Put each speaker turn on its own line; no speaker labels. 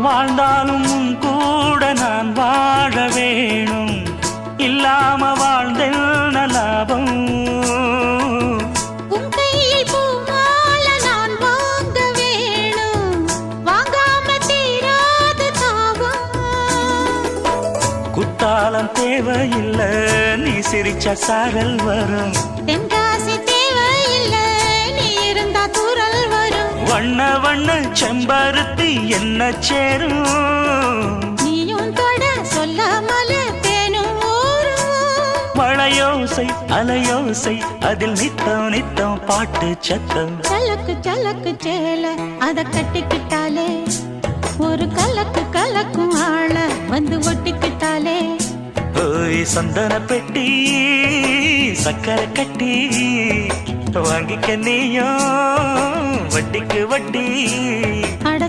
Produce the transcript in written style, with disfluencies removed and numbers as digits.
வாழ்ந்தாலும் உன் கூட நான் வாழ வேணும், இல்லாம வாழ்ந்தென்ன லாபம்?
உன் கையில் பூமால நான் வாங்க வேணும், வாங்காம தீராத தாபம்.
குத்தாலம் தேவையில்லை, நீ சிரிச்ச சாரல் வரும்.
தென்காசி தேவையில்லை, நீ இருந்தா தூரல் வரும்.
வண்ண வண்ண செம்பருத்தி என்ன சேரும்,
நீயும் தொட சொல்லாமல தேனும் ஊரும்.
மழையோசை அலையோசை அதில் நித்தம் நித்தம் பாட்டு சத்தம்.
சலக்கு சலக்கு சேல அத கட்டிக்கிட்டாலே, ஒரு கலக்கு கலக்கும் ஆள வந்து ஒட்டிக்கிட்டாலே.
ஓய் சந்தன பெட்டி சக்கரை கட்டி, வாங்கிக்க நீயும் வட்டிக்கு வட்டி.
அட